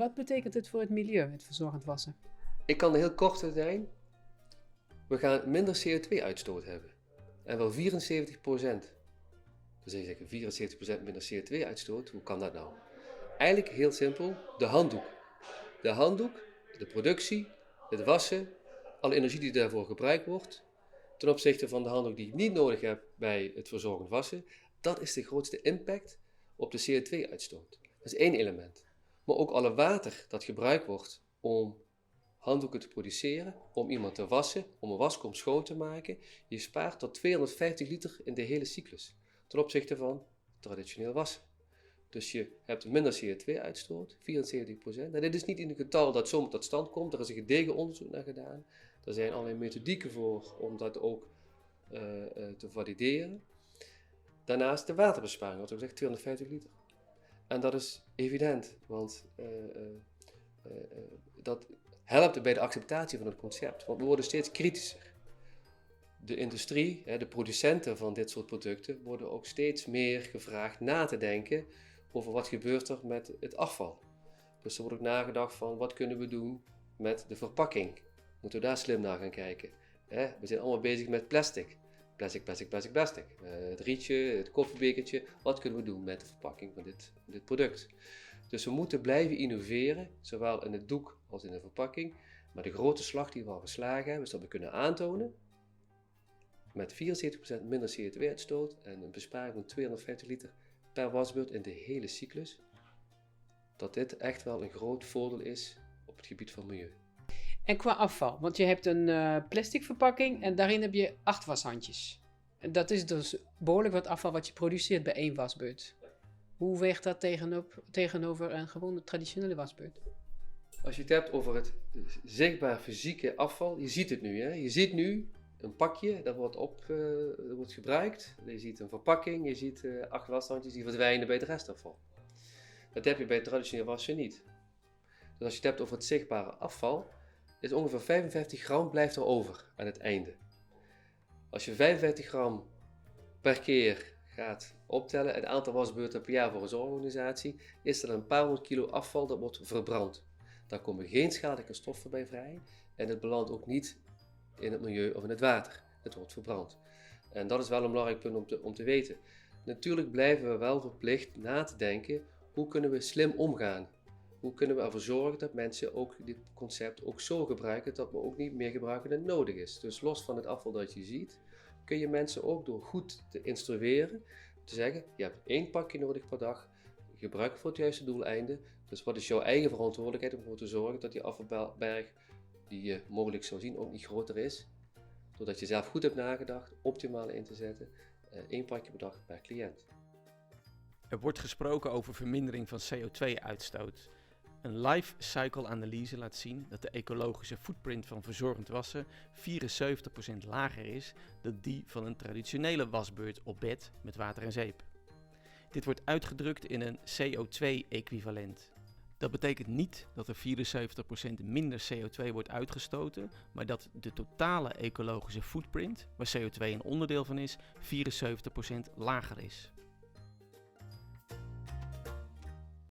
Wat betekent het voor het milieu, het verzorgend wassen? Ik kan er heel kort zijn. We gaan minder CO2-uitstoot hebben. En wel 74%. Dus je zegt 74% minder CO2-uitstoot. Hoe kan dat nou? Eigenlijk heel simpel. De handdoek. De handdoek, de productie, het wassen, alle energie die daarvoor gebruikt wordt, ten opzichte van de handdoek die je niet nodig hebt bij het verzorgend wassen, dat is de grootste impact op de CO2-uitstoot. Dat is één element. Maar ook alle water dat gebruikt wordt om handdoeken te produceren, om iemand te wassen, om een waskom schoon te maken, je spaart tot 250 liter in de hele cyclus, ten opzichte van traditioneel wassen. Dus je hebt minder CO2-uitstoot, 74%. En dit is niet in een getal dat zomaar tot stand komt. Er is een gedegen onderzoek naar gedaan. Er zijn allerlei methodieken voor om dat ook te valideren. Daarnaast de waterbesparing, wat ik zeg, 250 liter. En dat is evident, want dat helpt bij de acceptatie van het concept. Want we worden steeds kritischer. De industrie, de producenten van dit soort producten, worden ook steeds meer gevraagd na te denken over wat gebeurt er met het afval. Dus er wordt ook nagedacht van wat kunnen we doen met de verpakking. Moeten we daar slim naar gaan kijken. We zijn allemaal bezig met plastic. Plastic. Het rietje, het koffiebekertje. Wat kunnen we doen met de verpakking van dit product? Dus we moeten blijven innoveren, zowel in het doek als in de verpakking. Maar de grote slag die we al geslagen hebben, is dat we kunnen aantonen met 74% minder CO2-uitstoot en een besparing van 250 liter per wasbeurt in de hele cyclus, dat dit echt wel een groot voordeel is op het gebied van milieu. En qua afval, want je hebt een plastic verpakking en daarin heb je 8 washandjes. En dat is dus behoorlijk wat afval wat je produceert bij 1 wasbeurt. Hoe weegt dat tegenover een gewone traditionele wasbeurt? Als je het hebt over het zichtbaar fysieke afval, je ziet het nu. Je ziet nu een pakje, dat wordt gebruikt. Je ziet een verpakking, je ziet 8 washandjes die verdwijnen bij het restafval. Dat heb je bij het traditioneel wassen niet. Dus als je het hebt over het zichtbare afval, is ongeveer 55 gram blijft er over aan het einde. Als je 55 gram per keer gaat optellen, het aantal wasbeurten per jaar voor een zorgorganisatie, is er een paar honderd kilo afval dat wordt verbrand. Daar komen geen schadelijke stoffen bij vrij en het belandt ook niet in het milieu of in het water. Het wordt verbrand. En dat is wel een belangrijk punt om te weten. Natuurlijk blijven we wel verplicht na te denken, hoe kunnen we slim omgaan? Hoe kunnen we ervoor zorgen dat mensen ook dit concept ook zo gebruiken dat we ook niet meer gebruiken dan nodig is. Dus los van het afval dat je ziet, kun je mensen ook door goed te instrueren, te zeggen, je hebt 1 pakje nodig per dag, gebruik het voor het juiste doeleinde. Dus wat is jouw eigen verantwoordelijkheid om ervoor te zorgen dat die afvalberg die je mogelijk zou zien ook niet groter is. Doordat je zelf goed hebt nagedacht, optimaal in te zetten, 1 pakje per dag per cliënt. Er wordt gesproken over vermindering van CO2-uitstoot. Een life cycle analyse laat zien dat de ecologische footprint van verzorgend wassen 74% lager is dan die van een traditionele wasbeurt op bed met water en zeep. Dit wordt uitgedrukt in een CO2-equivalent. Dat betekent niet dat er 74% minder CO2 wordt uitgestoten, maar dat de totale ecologische footprint, waar CO2 een onderdeel van is, 74% lager is.